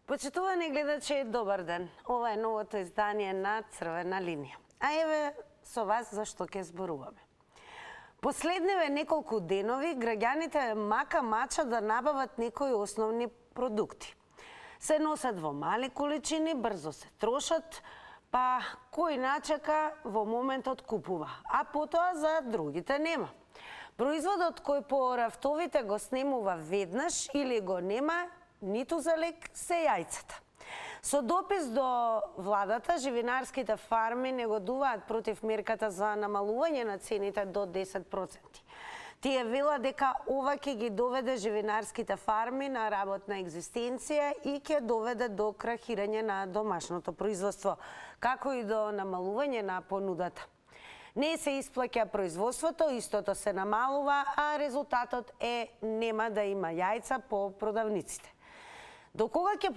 Почитувани гледачи, добар ден. Ова е новото издание на Црвена линија. А еве со вас зашто ќе зборуваме. Последниве неколку денови граѓаните мака мача да набават некои основни продукти. Се носат во мали количини, брзо се трошат, па кој начека во моментот купува, а потоа за другите нема. Производот кој по рафтовите го снемува веднаш или го нема, ниту за лек се јајцата. Со допис до владата, живинарските фарми негодуваат против мерката за намалување на цените до 10%. Тие велат дека ова ќе ги доведе живинарските фарми на работна екзистенција и ќе доведе до крахирање на домашното производство, како и до намалување на понудата. Не се исплаќа производството, истото се намалува, а резултатот е нема да има јајца по продавниците. До кога ќе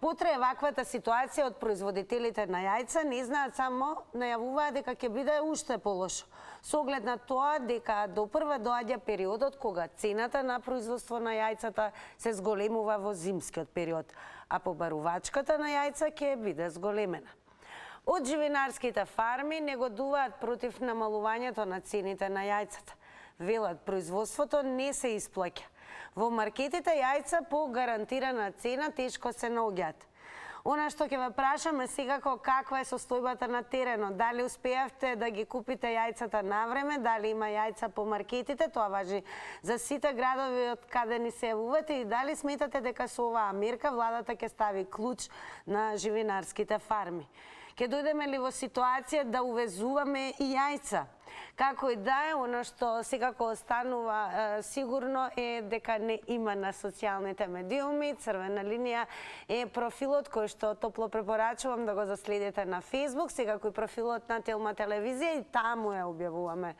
потрае ваквата ситуација од производителите на јајца, не знаат, само најавуваат дека ќе биде уште полошо. Со оглед на тоа дека допрва доаѓа периодот кога цената на производство на јајцата се зголемува во зимскиот период, а побарувачката на јајца ќе биде зголемена. Од живинарските фарми негодуваат против намалувањето на цените на јајцата. Велат, производството не се исплаќа. Во маркетите јајца по гарантирана цена тешко се наоѓаат. Она што ќе ве прашаме секако, каква е состојбата на теренот, дали успеавте да ги купите јајцата на време, дали има јајца по маркетите, тоа важи за сите градови од каде ни се јавувате, и дали сметате дека со оваа мерка владата ќе стави клуч на живинарските фарми. Ќе дојдеме ли во ситуација да увезуваме и јајца? Како и да е, оно што секако останува сигурно е дека не има на социјалните медиуми. Црвена линија е профилот кој што топло препорачувам да го заследите на Facebook, секако и профилот на Телма телевизија, и таму ја објавуваме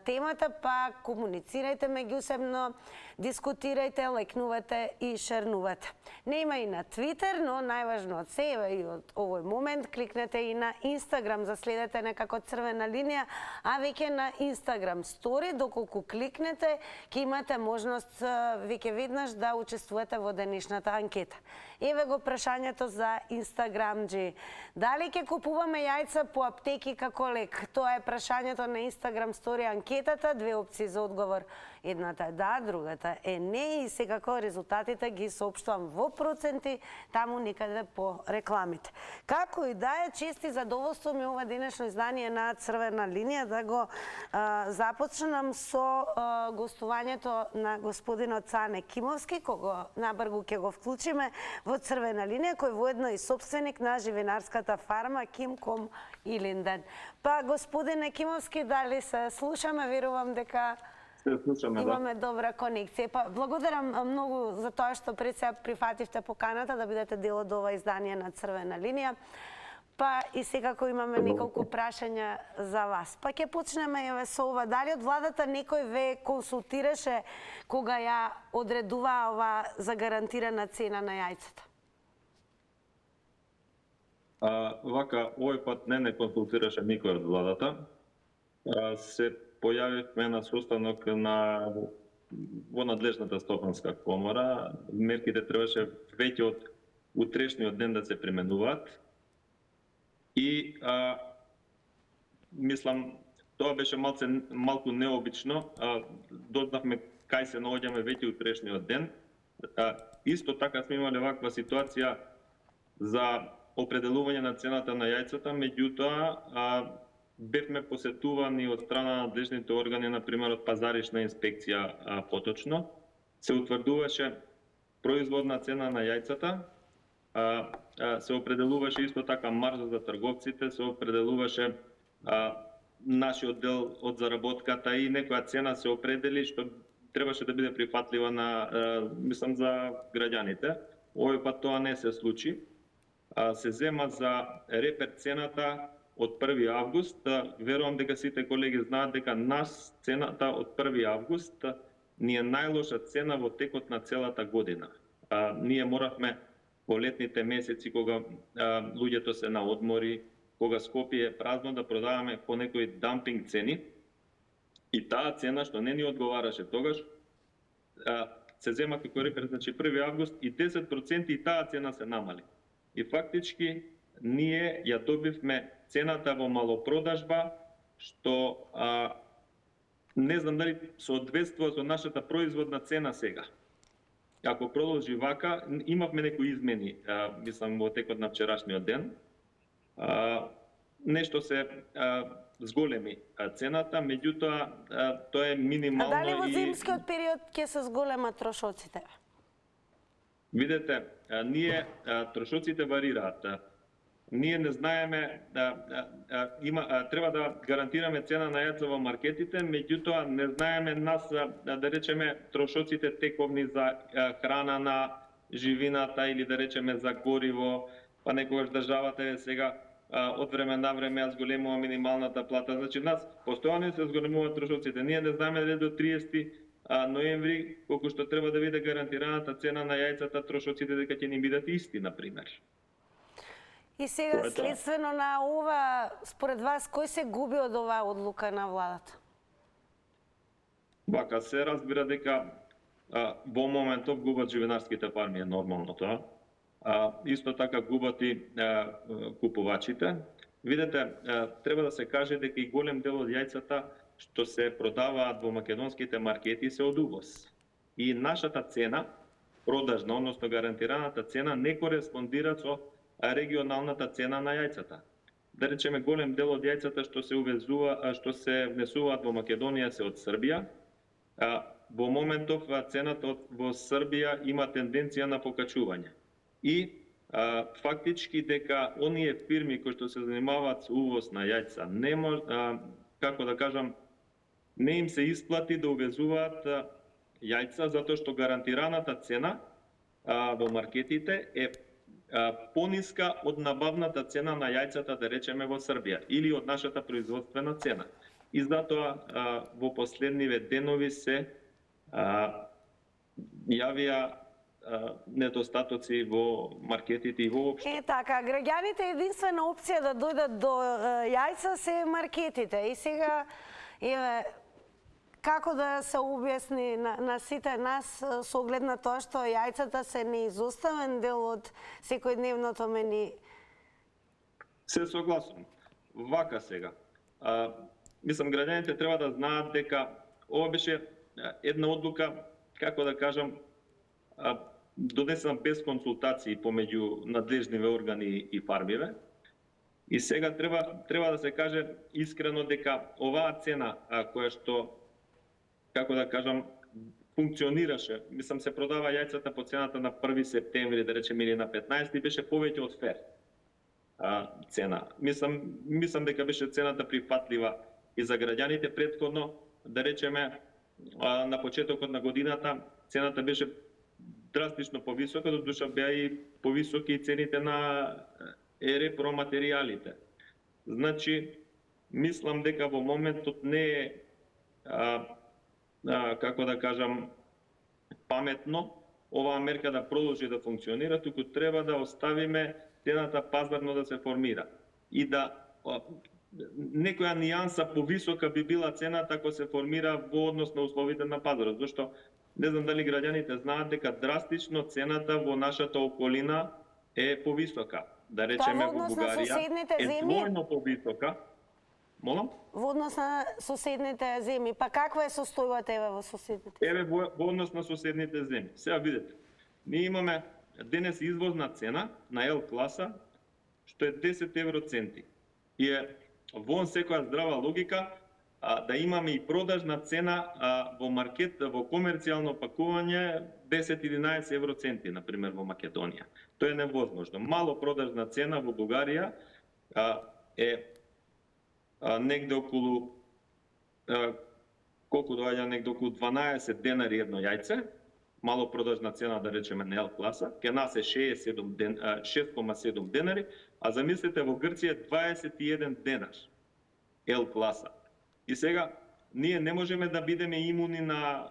темата, па комуницирајте меѓусебно, дискутирајте, лајкнувате и шернувате. Не има и на Twitter, но најважно од се, и од овој момент, кликнете и на Instagram, заследете некако Црвена линија, а веќе на Instagram Story, доколку кликнете, ќе имате можност веќе веднаш да учествувате во денешната анкета. Еве го прашањето за Instagramџи. Дали ќе купуваме јајца по аптеки како лек? Тоа е прашањето на Instagram Story анкетата, две опции за одговор. Едната е да, другата е не, и секако резултатите ги соопштувам во проценти, таму некаде по рекламите. Како и да е, чести задоволство ми ова денешно издание на Црвена линија да го започнам со гостувањето на господинот Цане Кимовски, кого набргу ќе го вклучиме во Црвена линија, кој воедно и собственик на живинарската фарма Кимком Илинден. Па, господине Кимовски, дали се слушаме? Верувам дека имаме добра конекција. Па, благодарам многу за тоа што пред се прифативте поканата да бидете дел од ова издание на Црвена линија. Па и секако имаме неколку прашања за вас. Па ќе почнеме еве со ова. Дали од владата некој ве консултираше кога ја одредува ова за гарантирана цена на јајцата? Вака, овој пат не консултираше никој од владата. Се појавивме на состанок во надлежната стопанска комора. Мерките требаше веќе од утрешниот ден да се применуваат. И мислам, тоа беше малку необично. Дознавме кај се наоѓаме веќе утрешниот ден. Исто така сме имале ваква ситуација за определување на цената на јајцата, меѓутоа бевме посетувани од страна на надлежните органи, например од пазаришна инспекција поточно. Се утврдуваше производна цена на јајцата, се определуваше исто така маржа за трговците, се определуваше нашиот дел од заработката и некоја цена се определи што требаше да биде прифатлива мислам за граѓаните. Овој пат тоа не се случи. Се зема за репер цената од 1 август. Верувам дека сите колеги знаат дека нас цената од 1 август ни е најлоша цена во текот на целата година. Ние моравме во летните месеци, кога луѓето се на одмори, кога Скопје е празно, да продаваме по некои дампинг цени. И таа цена што не ни одговараше тогаш, се зема како референц, значи 1 август и 10% и таа цена се намали. И фактички ние ја добивме цената во малопродажба, што не знам дали соодветствува со нашата производна цена сега. Ако продолжи вака, имавме некои измени, мислам, во текот на вчерашниот ден. Нешто се зголеми цената, меѓутоа тоа е минимално. А дали во зимскиот период ќе се зголемат трошоците? Видете, ние трошоците варираат. Ние не знаеме треба да гарантираме цена на јајца во маркетите, меѓутоа не знаеме нас да речеме трошоците тековни за храна на живината или да речеме за гориво, па некогаш државата е сега од време на време ја зголемува минималната плата. Значи нас постојано се зголемуваат трошоците. Ние не знаеме дали до 30 ноември колку што треба да биде гарантираната цена на јајцата, трошоците дека ќе ни бидат исти, на пример. И сега, следствено на ова, според вас, кој се губи од оваа одлука на владата? Вака се разбира дека во моментов губат живинарските фарми, е нормално тоа. Исто така губат и купувачите. Видете, треба да се каже дека и голем дел од јајцата што се продаваат во македонските маркети се од увоз. И нашата цена, продажна, односно гарантираната цена, не кореспондира со регионалната цена на јајцата. Да речеме, голем дел од јајцата што се внесуваат во Македонија се од Србија. Во моментов цената во Србија има тенденција на покачување. И фактички дека оние фирми кои што се занимаваат со увоз на јајца како да кажам, не им се исплати да увезуваат јајца затоа што гарантираната цена во маркетите е пониска од набавната цена на јајцата, да речеме, во Србија или од нашата производствена цена. И затоа во последниве денови се јавија недостатоци во маркетите и воопшто. Така, граѓаните единствена опција да дојдат до јајца се маркетите. И сега, како да се објасни на сите нас со оглед на тоа што јајцата се неизоставен дел од секојдневното мени? Се согласувам. Вака сега. Мислам, граѓаните треба да знаат дека ова беше една одлука, како да кажам, донесена без консултации помеѓу надлежниве органи и фармиве. И сега треба да се каже искрено дека оваа цена која што, како да кажам, функционираше, мислам, се продава јајцата по цената на 1 септември, да речеме, или на 15, беше повеќе од фер цена. Мислам дека беше цената прифатлива и за граѓаните. Претходно, да речеме, на почетокот на годината цената беше драстично повисока, додуша беа и повисоки и цените на репроматеријалите. Значи, мислам дека во моментот не е како да кажам, паметно оваа мерка да продолжи да функционира, туку треба да оставиме цената пазарно да се формира. И да некоја нијанса повисока би била цената ако се формира во однос на условите на пазарот, зашто не знам дали граѓаните знаат дека драстично цената во нашата околина е повисока. Да речеме во Бугарија е двојно повисока. Молам? Во однос на соседните земји. Па каква е состојбата еве во соседните? Еве во однос на соседните земји. Сега видете, ние имаме денес извозна цена на L класа што е 10 евроценти. И е вон секоја здрава логика да имаме и продажна цена во маркет, во комерцијално пакување 10-11 евроценти, например, во Македонија. Тоа е невозможно. Мало продажна цена во Бугарија е негде околу колку доаѓа, негде околу 12 денари едно јајце, мало продажна цена, да речеме, на L класа, ке нас е 6,7 денари, а замислете во Грција 21 денар L класа. И сега ние не можеме да бидеме имуни на,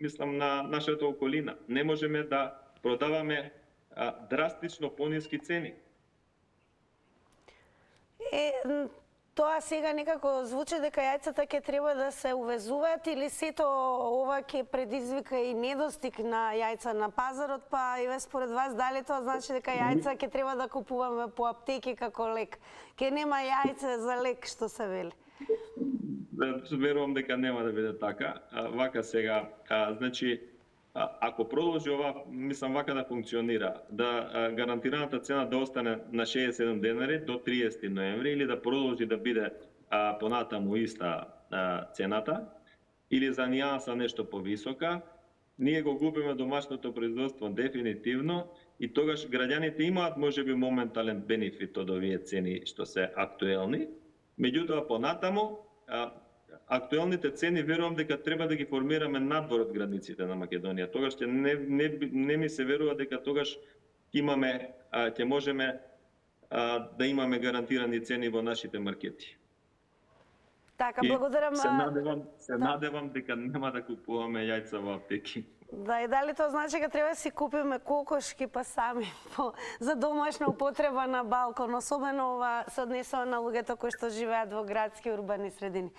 мислам, на нашата околина. Не можеме да продаваме драстично пониски цени. тоа сега некако звучи дека јајцата ќе треба да се увезуваат или сето ова ќе предизвика и недостиг на јајца на пазарот, па еве според вас дали тоа значи дека јајца ќе треба да купуваме по аптеки како лек? Ќе нема јајце за лек, што се вели? Верувам дека нема да биде така. Вака сега, значи, ако продолжи ова, мислам вака да функционира, да гарантираната цена да остане на 67 денари до 30 ноември или да продолжи да биде понатаму иста цената или за нијанса нешто повисока, ние го губиме домашното производство дефинитивно и тогаш граѓаните имаат можеби моментален бенефит од овие цени што се актуелни. Меѓутоа понатаму актуелните цени верувам дека треба да ги формираме надвор од границите на Македонија. Тогаш ќе не ми се верува дека тогаш ќе можеме да имаме гарантирани цени во нашите маркети. Така, благодарам. Се надевам дека нема да купуваме јајца во аптеки. Да, и дали тоа значи дека треба да си купиме кокошки па сами за домашна употреба на балкон, особено ова се однесува на луѓето кои што живеат во градски урбани средини.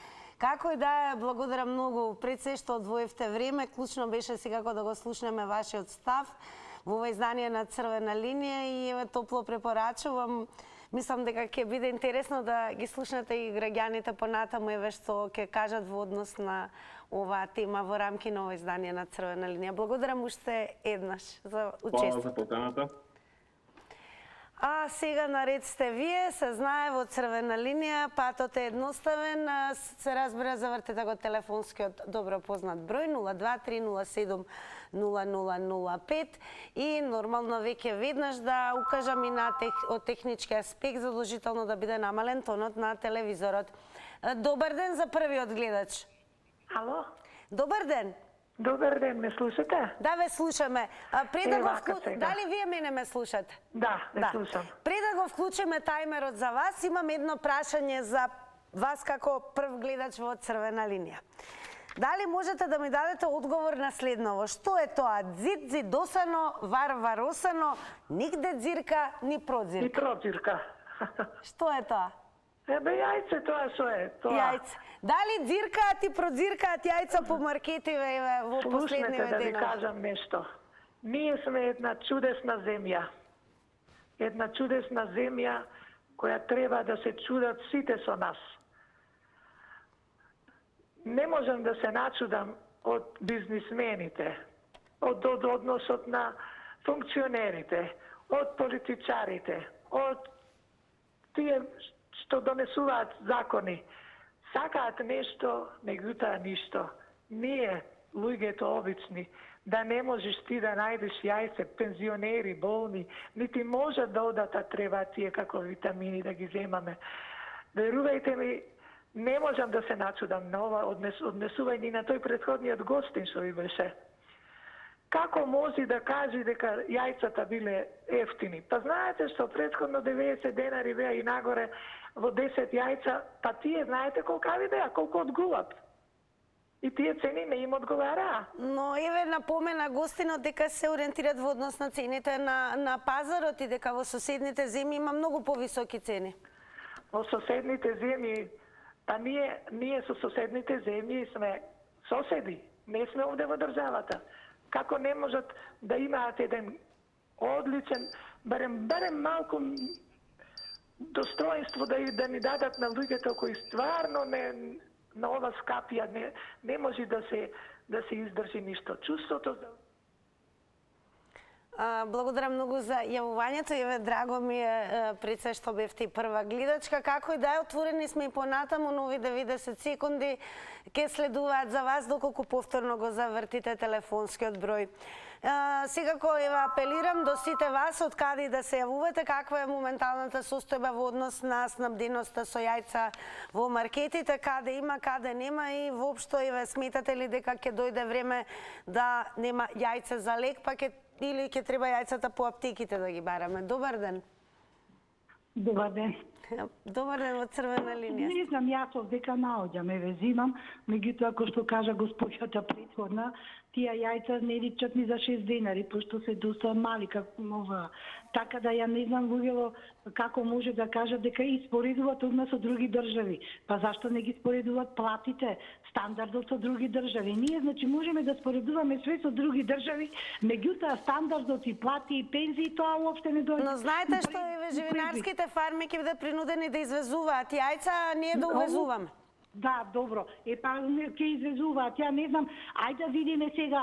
Како и да е, благодарам многу пред се што одвоевте време. Клучно беше секако да го слушнеме вашиот став во ова издание на Црвена линија и еве топло препорачувам. Мислам дека ќе биде интересно да ги слушнете и граѓаните понатаму еве што ќе кажат во однос на оваа тема во рамки на ова издание на Црвена линија. Благодарам уште еднаш за учество. Фала за поканата. А сега наред сте вие, се знае во Црвена линија, патот е едноставен, се разбира завртете го телефонскиот добро познат број 023070005 и нормално веќе веднаш да укажам и на од технички аспект задолжително да биде намален тонот на телевизорот. Добар ден за првиот гледач. Ало? Добар ден. Добар ден, ме слушате? Да, ве слушаме. Дали вие мене ме слушате? Да, ве слушам. Пред да го вклучиме тајмерот за вас, имам едно прашање за вас како прв гледач во Црвена линија. Дали можете да ми дадете одговор на следново? Што е тоа? Дзид, дзидосано, вар, варосано, нигде дзирка, ни продзирка. Ни продзирка. Што е тоа? Ебе, јајце, тоа што е? Тоа. Јајце. Дали дзиркаат и продзиркаат јајца по маркетиве во последниве денови? Слушнете да ви денови? кажам нешто. Ние сме една чудесна земја. Една чудесна земја која треба да се чудат сите со нас. Не можам да се начудам од бизнисмените, од односот на функционерите, од политичарите, од тие што донесуваат закони. Сакаат нешто, меѓутоа ништо. Ние, луѓето обични, да не можеш ти да најдеш јајце, пензионери, болни, нити можат да одат, а треба тие како витамини да ги земаме. Верувајте ми, не можам да се начудам на ова однесување на тој претходниот гостин што ви беше. Како може да каже дека јајцата биле ефтини? Па знаете што претходно 90 денари беа и нагоре во 10 јајца, па тие знаете колкави беа, колку од гулаб. И тие цени не им одговараа. Но еве напомена гостинот дека се ориентират во однос на цените на пазарот и дека во соседните земји има многу повисоки цени. Во соседните земји, па ние со соседните земји сме соседи, не сме овде во државата. Како не можат да имаат еден одличен, барем малку достоинство да ни дадат на луѓето кои стварно на ова скапија не може да се издржи ништо. Чувството за... Благодарам многу за јавувањето. Еве, драго ми е пред се што бевте и прва гледачка. Како и да е, отворени сме и понатаму, нови 90 секунди ќе следуваат за вас доколку повторно го завртите телефонскиот број. Секако еве апелирам до сите вас од каде да се јавувате, каква е моменталната состојба во однос на снабденоста со јајца во маркетите, каде има, каде нема и воопшто еве сметате ли дека ќе дојде време да нема јајце за лек, па или ќе треба јајцата по аптеките да ги бараме. Добар ден. Добар ден. Добар ден во Црвена линија. Не знам, јас овдека наоѓам, еве зимам, меѓутоа, како што кажа госпоѓата претходна, тие јајца не личат ни за 6 денари, пошто се доста мали како ова. Така да ја не знам луѓето како може да кажат дека испоредуваат од нас со други држави. Па зашто не ги споредуваат платите, стандардот со други држави? Ние значи можеме да споредуваме све со други држави, меѓутоа стандардот и плати и пензии тоа уопште не доаѓа. Но знаете што и живинарските фарми ќе бидат принудени да извезуваат јајца, а ние да увезуваме. Да, добро. Па ќе извезуваат. Ја не знам. Ајде да видиме сега.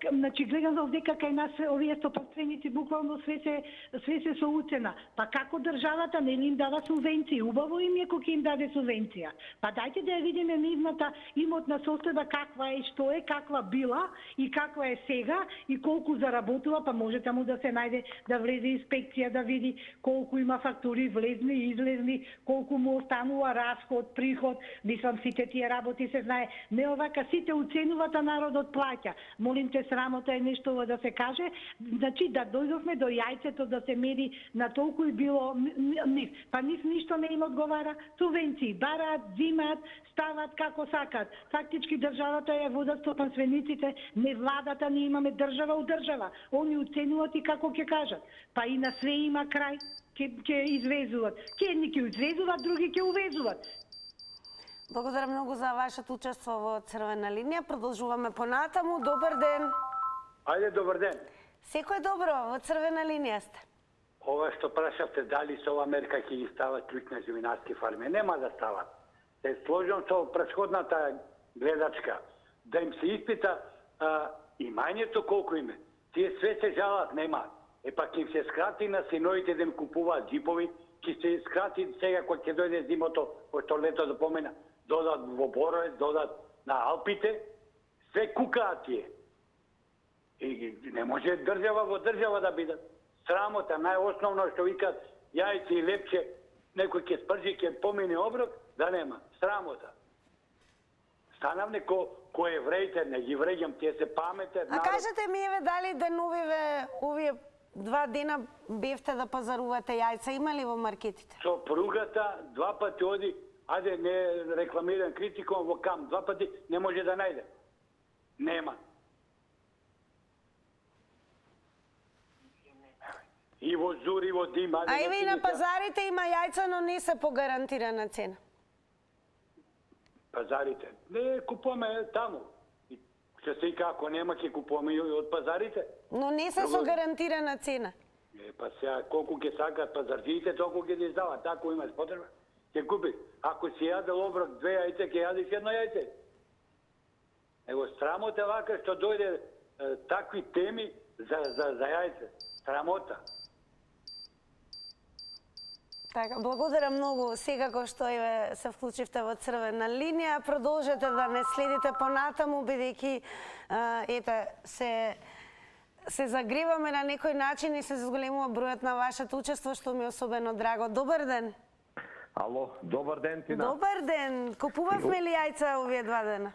Значи гледам дека кај нас овие стопанственици буквално све се со уцена. Па како државата нели им дава субвенции? Убаво им е кога им даде субвенција. Па дајте да ја видиме нивната имотна состојба каква е, што е, каква била и каква е сега и колку заработува, па може таму да се најде, да влезе инспекција да види колку има фактури влезни и излезни, колку му останува расход, приход. Мислам, сите тие работи се знае. Не овака, сите уценуваат, а народот плаќа. Молим те, срамота е нешто да се каже. Значи, да дојдовме до јајцето да се мери на толку и било нив. Па нив ништо не им одговара. Субвенции бараат, зимаат, стават како сакат. Фактички државата ја водат стопанствениците, не владата, не имаме држава у држава. Они уценуваат и како ќе кажат. Па и на све има крај, ќе извезуваат. Едни ќе извезуваат, други ќе увезуваат. Благодаря многу за вашето учество во Црвена линија. Продолжуваме понатаму. Добар ден. Ајде, добар ден. Секој добро, во Црвена линија сте. Ова што прашавте дали со Америка ќе ги стават клучни живинарски фарми, нема да стават. Се сложам со претходната гледачка, да им се испита имањето колку име. Тие све се жалат, нема. Пак им се скрати на синовите да им купуваат джипови, ќе се скрати сега кога ќе дојде зимото, пошто лето да помина, додат во Боровец, додат на Алпите, све кукаат тие. И не може држава во држава да бидат. Срамота, најосновно што викат јајци и лепче, некој ќе спржи, ќе помине оброк, да нема. Срамота. Станавне ко евреите, не ги вреѓам, тие се паметен народ. А кажете ми, еве, дали деновиве овие 2 дена бевте да пазарувате јајца, има ли во маркетите? Со пругата 2 пати оди, ајде не рекламирам, критикувам во Кам, 2 пати не може да најде. Нема. И во Зур, и во Дим. А и на пазарите има јајца, но не се по гарантирана цена. Пазарите? Не, купуваме таму. Што се ика, ако нема, ќе купуваме и од пазарите. Но не се со гарантирана цена. Па сега, колку ќе сакат пазарджиите, толку ќе ги издават. Ако има потреба, ќе купи. Ако си јадел оброк 2 јајце, ќе јадиш 1 јајце. Его срамота вака што дојде такви теми за јајце. Срамота. Така, благодарам многу секако што се вклучивте во Црвена линија. Продолжете да не следите понатаму, бидејќи се загреваме на некој начин и се зголемува бројот на вашето учество, што ми е особено драго. Добар ден. Ало, добар ден, Тина. Добар ден. Купувавме ли јајца овие 2 дена?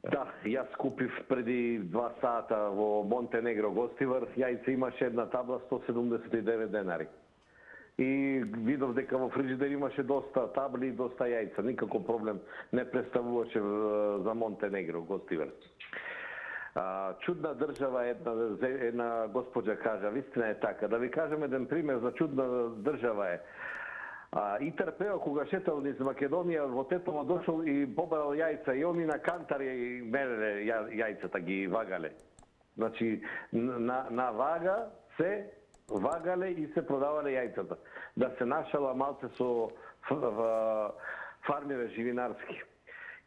Да, јас купив преди 2 сата во Монтенегро гостивар. Јајца имаше една табла 179 денари. И видов дека во фриџидер имаше доста табли и доста јајца. Никако проблем не представуваше за Монтенегро гостивар. Чудна држава една госпоđа кажа, вистина е така. Да ви кажем еден пример за чудна држава е. И трпео кога шетал низ Македонија, во Тетово дошол и побрал јајца и они на кантари мереле јајцата, ги вагале. Значи, на вага се вагале и се продавале јајцата. Да се нашала малце со фармиве живинарски.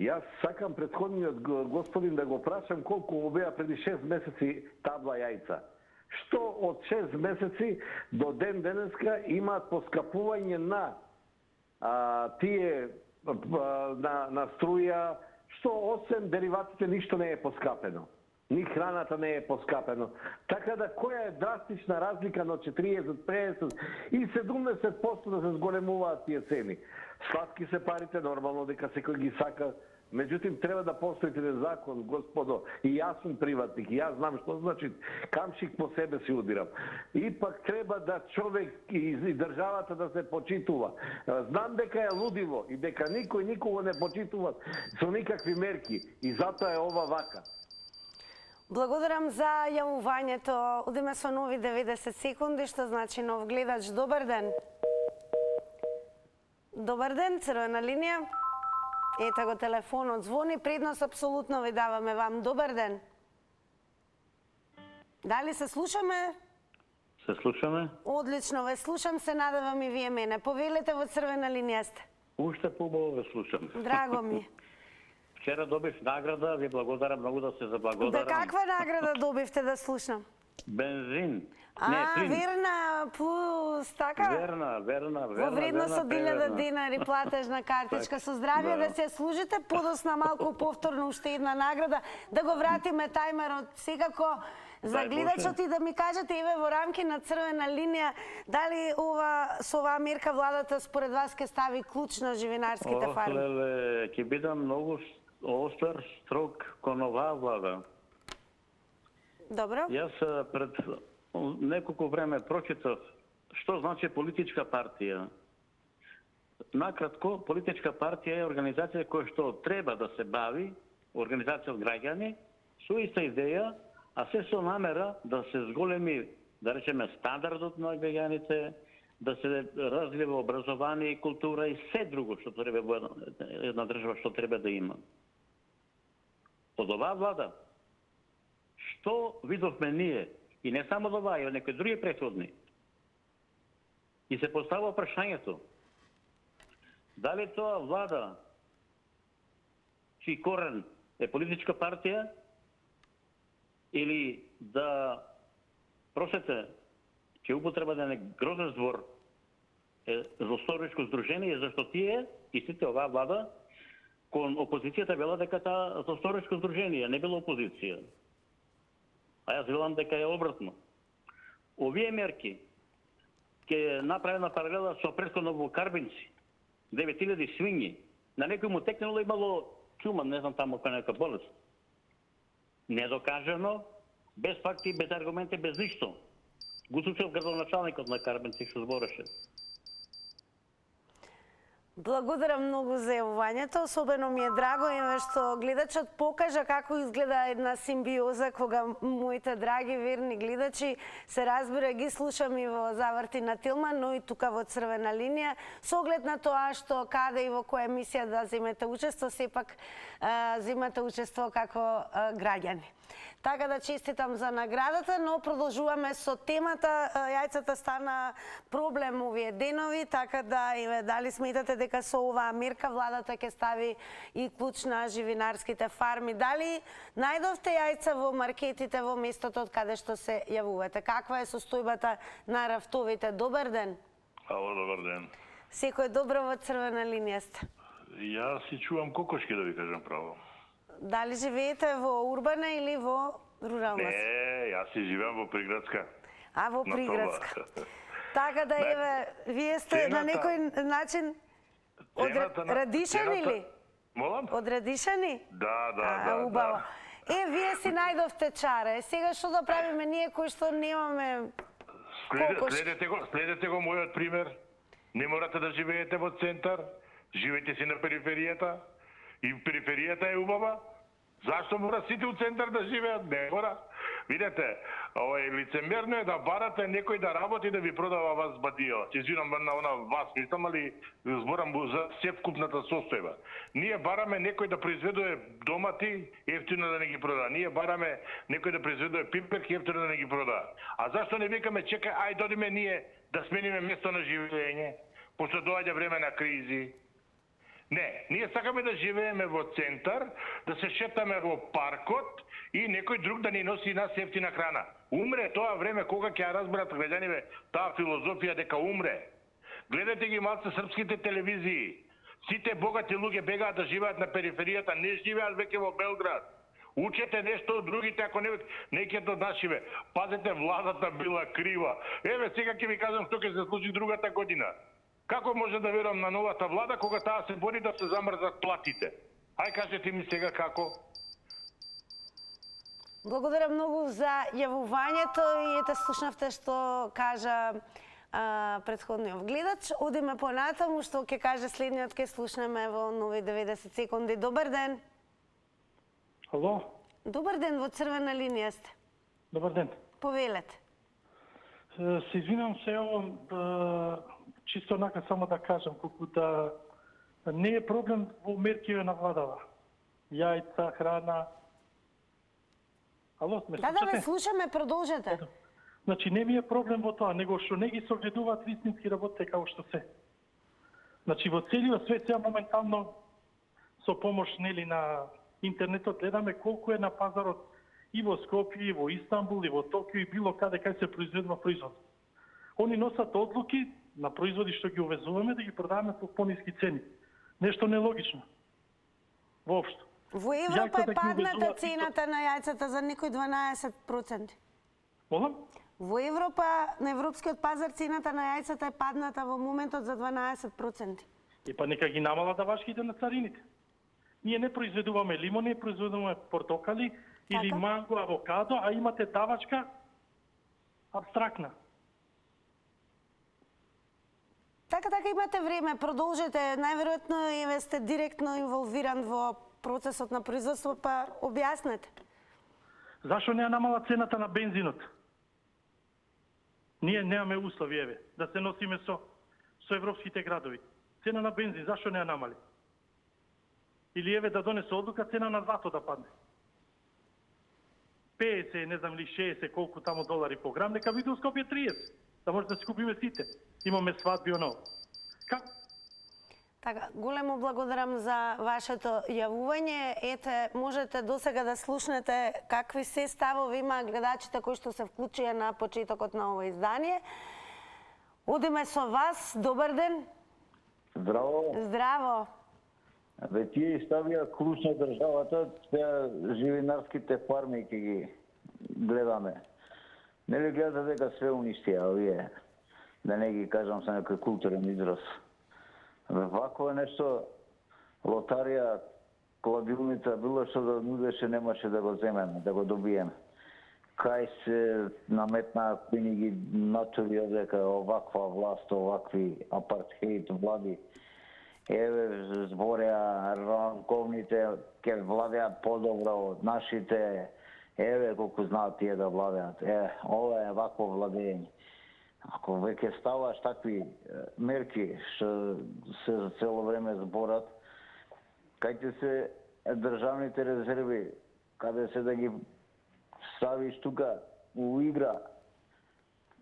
Јас сакам претходниот господин да го прашам колку му беа преди 6 месеци табла јајца. Што од 6 месеци до ден денеска имаат поскапување на тие на струја, што освен дериватите ништо не е поскапено. Ни храната не е поскапено. Така да која е драстична разлика на 40, 50 и 70% да се зголемуваат тие цени. Сладки се парите, нормално дека секој ги сака, Меđutim, треба да постои еден закон, господо, и јас сум приватник, и јас знам што значи камшик по себе си удирам. Ипак треба да човек и државата да се почитува. Знам дека е лудиво и дека никој никого не почитува со никакви мерки и затоа е ова вака. Благодарам за јавувањето. Одиме со нови 90 секунди, што значи нов гледач. Добар ден. Добар ден, црвена линија. Ете го телефонот звони, предност апсолутно ви даваме вам. Добар ден. Дали се слушаме? Се слушаме. Одлично, ве слушам, се надевам и вие мене. Повелете, во црвена линија сте. Уште побаво ве слушам. Драго ми. Вчера добив награда, ви благодарам многу да се Да заблагодарам. каква награда добивте да слушнам? Бензин. Верна плюс, така? Верна. Во вредност од 1000 преверна. денари платежна картичка. Со здравје да се служите, подосна малку повторно уште една награда, да го вратиме тајмерот секако за Дај гледачот Боже. и да ми кажете еве во рамки на црвена линија дали со оваа мерка владата според вас ќе стави клуч на живинарските фарми. Леле, ќе бидам многу остар, строг кон оваа влада. Добро? Јас пред неколку време прочитав што значи политичка партија. Накратко, политичка партија е организација која што треба да се бави, организација од граѓани, со иста идеја, а се со намера да се зголеми, да речеме, стандардот на граѓаните, да се развива образование и култура и се друго што треба во една држава што треба да има. Од оваа влада, што видовме ние, и не само од оваа, и од некои други претходни, и се поставува прашањето, дали тоа влада, чиј корен е политичка партија, или да, просете, ќе употреба да не грозен збор е злосторичко здружение, зашто тие, истите оваа влада, кон опозицијата вела дека таа злосторичко здружение не било опозиција. А јас велам дека е обратно. Овие мерки ќе направена паралела со претходно во Карбинци, 9000 свињи. На некој му текнало имало чума, не знам таму која нека болест. Недокажано, без факти, без аргументи, без ништо. Го слушав градоначалникот на Карбинци што збореше. Благодарам многу за јавувањето, особено ми е драго еве што гледачот покажа како изгледа една симбиоза кога моите драги верни гледачи се разбира ги слушам и во Заврти на Тилман, но и тука во црвена линија, со оглед на тоа што каде и во која емисија да земете учество, сепак земате учество како граѓани. Така да честитам за наградата, но продолжуваме со темата. Јајцата стана проблем овие денови, така да еве дали сметате дека со оваа мерка владата ќе стави и клуч на живинарските фарми? Дали најдовте јајца во маркетите во местото од каде што се јавувате? Каква е состојбата на рафтовите? Добар ден. Ало, добар ден. Секој добро во црвена линија сте. Јас си чувам кокошки, да ви кажам право. Дали живеете во урбана или во рурална? Не, јас си живеам во приградска. А во На приградска. това. Така да еве, вие сте на некој начин од Радишани ли? Молам? Од Радишани? Да. Убаво. Вие си најдовте чаре. Сега што да правиме ние кои што немаме кокошки? Следете го мојот пример. Не морате да живеете во центар, живеете си на периферијата. И периферијата е убава. Зашто мора сите у центар да живеат? Не мора. Видете, лицемерно е да барате некој да работи да ви продава вас бадио. Ќе извинам на она вас, мислам, али зборам за севкупната состојба. Ние бараме некој да произведува домати, ефтино да не ги продава. Ние бараме некој да произведува пиперки, ефтино да не ги продава. А зашто не викаме, чекај, ај додиме ние да смениме место на живење, пошто доаѓа време на кризи. Не, ние сакаме да живееме во центар, да се шетаме во паркот и некој друг да ни носи нас ефтина храна. Умре тоа време кога ќе ја разберат граѓаниве таа филозофија дека умре. Гледате ги малце српските телевизии. Сите богати луѓе бегаат да живеат на периферијата, не живеат веќе во Белград. Учете нешто од другите, ако не ќе од нашиве. Пазете, владата била крива. Еве, сега ќе ви кажам што ќе се случи другата година. Како може да верувам на новата влада кога таа се бори да се замрзат платите? Ај кажете ми сега како? Благодарам многу за јавувањето и ете слушнавте што кажа претходниот гледач. Одиме понатаму, што ќе каже следниот, ќе слушнеме во нови 90 секунди. Добар ден. Ало? Добар ден, во црвена линија сте. Добар ден. Повелете. Се извинувам се, чисто онака само да кажам, колку да не е проблем во мерките на владава. Јајца, храна. Ало, ме слушате? Да, ве слушаме, продолжете. Значи, не ми е проблем во тоа, него што не ги согледуваат вистински работите како што се. Значи, во целиот свет сега моментално со помош нели на интернетот гледаме колку е на пазарот и во Скопје, и во Истанбул, и во Токио, и било каде кај се произведува производ. Они носат одлуки на производи што ги увезуваме да ги продаваме по пониски цени. Нешто нелогично. Воопшто. Во Европа е падната цената на јајцата за некои 12%. Молам? Во Европа, на европскиот пазар, цената на јајцата е падната во моментот за 12%. И па нека ги намала давачките на царините. Ние не произведуваме лимони, произведуваме портокали или манго, авокадо, а имате давачка абстрактна. Така имате време, продолжете. Најверојатно ве сте директно инволвиран во процесот на производство, па објаснете. Зашо не ја намала цената на бензинот? Ние немаме услови, еве, да се носиме со европските градови. Цена на бензин, зашо не ја намали? Или еве да донесе одлука цена на злато да падне. 50, не знам ли 60, колку тамо долари по грам, нека биде у Скопје 30, да може да се купиме сите. Имаме свадби оно. Како? Така, големо благодарам за вашето јавување. Ете, можете досега да слушнете какви се ставови има гледачите кои што се вклучија на почетокот на ова издание. Одиме со вас. Добар ден. Здраво. Здраво. Ве тие ставија клуч на државата, сега живинарските фарми ќе ги гледаме. Нели гледате дека све уништија овие, да не ги кажам со некој културен израз. Вако е нешто, лотарија, кладилница, било што да нудеше, немаше да го земеме, да го добиеме. Кај се наметна кои ни ги натури дека оваква власт, овакви апартхеид влади, еве збореа ранковните ќе владеат подобро од нашите, еве колку знаат тие да владеат. Ова е вакво владење. Ако веќе ставаш такви мерки што се за цело време зборат, кај се државните резерви, каде се да ги ставиш тука у игра,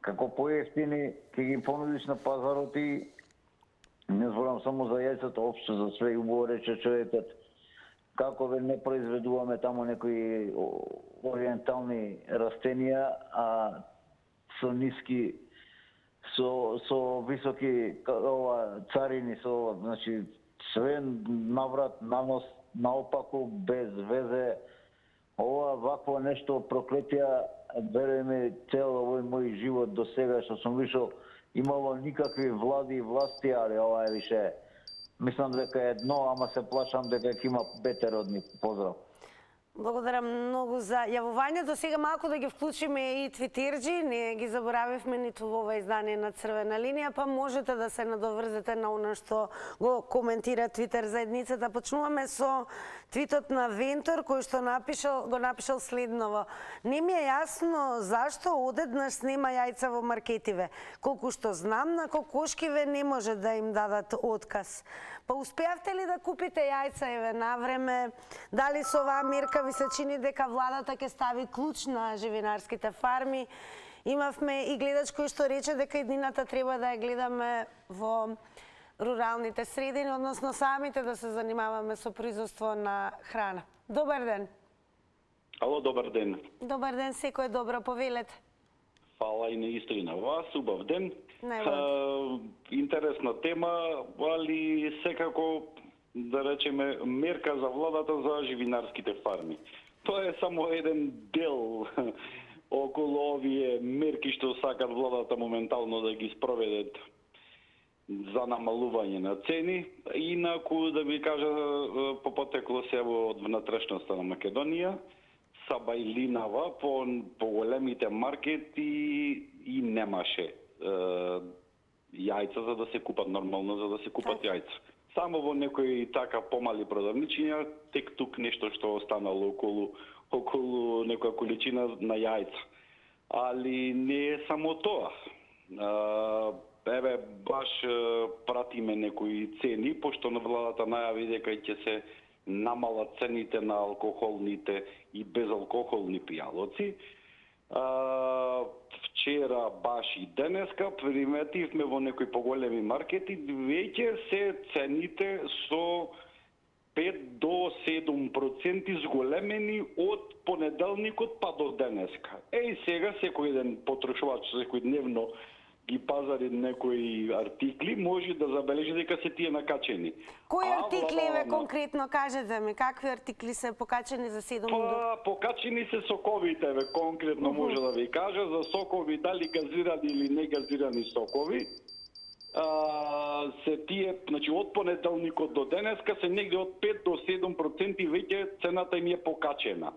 како поевтини ќе ги понудиш на пазарот и не зборам само за јајцата, општо за све, убаво рече човекот, како ве не произведуваме тамо некои ориентални растенија, а со ниски, со високи царини, значи све наврат, нанос, наопаку, без везе. Ова вакво нешто проклетија, веруеме, цел овој мој живот до сега што сум вишол, имало никакви влади и власти, али ова е више, мислам дека е едно, ама се плашам дека ќе има бетер од нив. Поздрав. Благодарам многу за јавувањето. Сега малку да ги вклучиме и твитерџи, не ги заборавивме ниту во ова издание на Црвена линија, па можете да се надоврзете на она што го коментира Твитер заедницата. Почнуваме со твитот на Вентор, кој што го напишал следново. Не ми е јасно зашто одеднаш снема јајца во маркетиве. Колку што знам, на кокошкиве не може да им дадат отказ. Па успеавте ли да купите јајца еве на време? Дали со оваа мерка ви се чини дека владата ќе стави клуч на живинарските фарми? Имавме и гледач кој што рече дека едината треба да ја гледаме во руралните средини, односно самите да се занимаваме со производство на храна. Добар ден. Ало, добар ден. Добар ден, секој добро, повелете. Фала и наисто и на вас, убав ден. Интересна тема, али секако, да речеме, мерка за владата за живинарските фарми. Тоа е само еден дел околу овие мерки што сакат владата моментално да ги спроведат. за намалување на цени. Инаку, да ви кажа, по потекло се од внатрешноста на Македонија, са бајлинава по големите маркети и немаше јајца за да се купат нормално, за да се купат јајца. Само во некои така помали продавничиња, тек тук нешто што останало околу некоја количина на јајца. Али не е само тоа. Еве, баш пратиме некои цени, пошто на владата најави дека ќе се намалат цените на алкохолните и безалкохолни пијалоци. Вчера, баш и денеска, приметивме во некои поголеми маркети, веќе се цените со 5 до 7% зголемени од понеделникот па до денеска. Сега секој ден потрошувач, секојдневно ги пазари некои артикли, може да забележи дека се тие накачени. Кои артикли ве конкретно, кажете ми, какви артикли се покачени за 7 до? Покачени се соковите, ве конкретно може да ви кажа, за сокови, дали газирани или не газирани сокови. Се тие, значи од понеделникот до денеска се негде од 5 до 7% веќе цената им е покачена.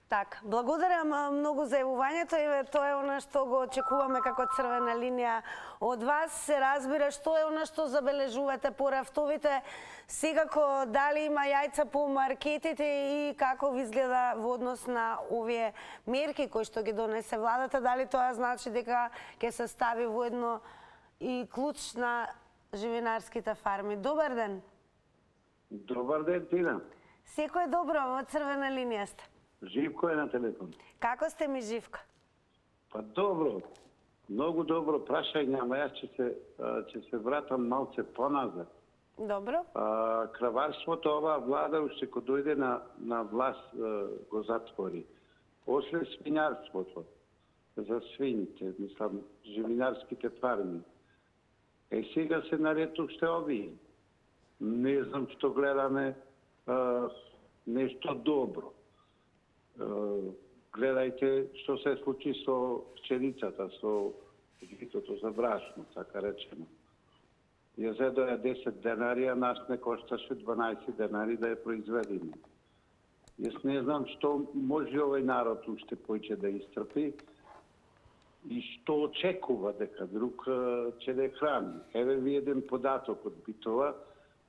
Так, благодарам многу за јавувањето и тоа е она што го очекуваме како црвена линија од вас. Се разбира што е она што забележувате по рафтовите, секако дали има јајца по маркетите и како ви изгледа во однос на овие мерки кои што ги донесе владата, дали тоа значи дека ќе се стави воедно и клуч на живинарските фарми. Добар ден. Добар ден, Тина. Секој добро, во црвена линија сте. Живко е на телефон. Како сте ми, Живко? Па добро, многу добро прашање, ама јас ќе се вратам малце поназад. Добро. Краварството оваа влада уште кога дојде на власт го затвори. Осле свинјарството, за свините, мислам, живинарските фарми. Сега се наред уште овие. Не знам што гледаме нешто добро. Гледајте што се случи со пчелицата, со житото за брашно, така речено. Ја зедоја 10 денари, а нас не кошташе 12 денари да ја произведиме. Јас не знам што може овој народ уште поќе да истрпи и што очекува дека друг ќе да храни. Еве ви еден податок од Битова,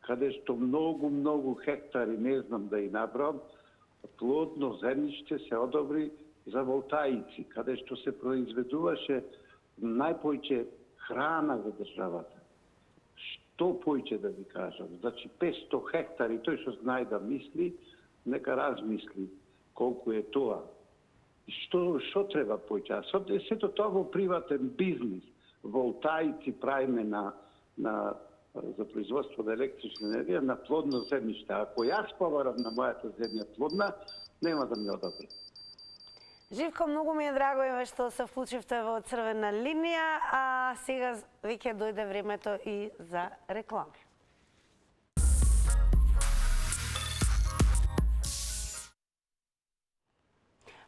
каде што многу хектари, не знам да и набрам, плодно земјиште се одобри за волтаици, каде што се произведуваше најпојќе храна за државата. Што појќе да ви кажам? Значи 500 хектари, тој што знае да мисли, нека размисли колку е тоа. Што треба појќе? Сето тоа во приватен бизнис. Волтаици правиме за производство на електрична енергија на плодно земјиште. Ако јас поварам на мојата земја плодна, нема да ми одобри. Живко, многу ми е драго што се вклучивте во црвена линија, а сега веќе дојде времето и за реклами.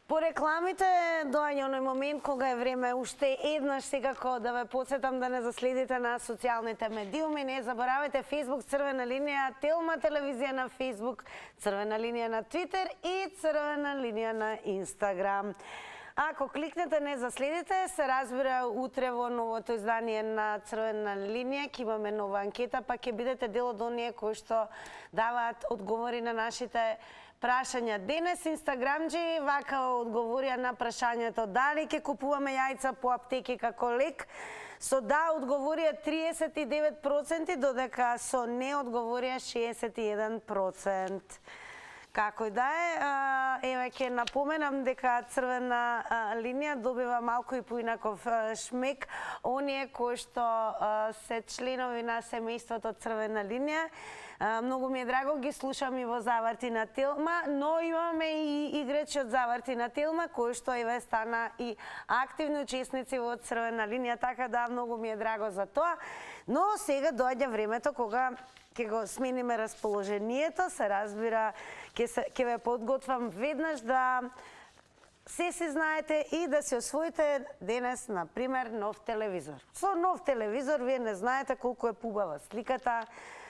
По рекламите доаѓа оној момент кога е време уште еднаш секако да ве потсетам да не заследите на социјалните медиуми. Не заборавајте Facebook Црвена линија, Телма телевизија на Facebook, Црвена линија на Twitter и Црвена линија на Instagram. Ако кликнете не заследите, се разбира утре во новото издание на Црвена линија ќе имаме нова анкета, па ќе бидете дел од оние кои што даваат одговори на нашите прашања. Денес инстаграмџи вака одговорија на прашањето дали ќе купуваме јајца по аптеки како лек. Со да одговорија 39%, додека со не одговорија 61%. Како и да е, еве ќе напоменам дека Црвена линија добива малку и поинаков шмек. Оние кои што се членови на семејството Црвена линија, многу ми е драго, ги слушам и во Заврти на Телма, но имаме и играчи од Заврти на Телма, кои што еве стана и активни учесници во Црвена линија, така да многу ми е драго за тоа. Но сега доаѓа времето кога ќе го смениме расположението, се разбира, ќе ве подготвам веднаш да се си знаете и да си освоите денес, например, нов телевизор. Со нов телевизор вие не знаете колку е пубава сликата,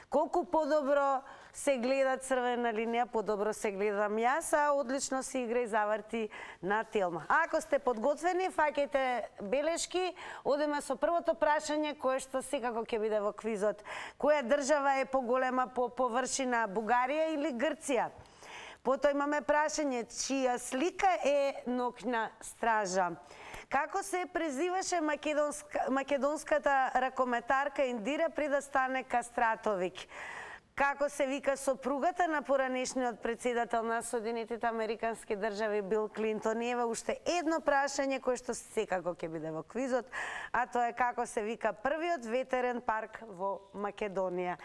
колку подобро се гледа Црвена линија, подобро се гледам јас, а одлично се игра и заврти на Телма. Ако сте подготвени, фаќајте белешки, одеме со првото прашање кое што секако ќе биде во квизот. Која држава е поголема по површина, Бугарија или Грција? Потоа имаме прашање чија слика е ноќна стража. Како се презиваше македонската ракометарка Индира пред да стане Кастратовик? Како се вика сопругата на поранешниот председател на Соединетите Американски држави Бил Клинтон? И еве уште едно прашање кое што секако ќе биде во квизот, а тоа е како се вика првиот ветерен парк во Македонија.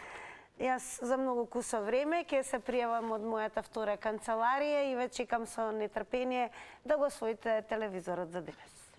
Јас за многу кусо време ќе се пријавам од мојата втора канцеларија и ве чекам со нетрпение да го освоите телевизорот за денес.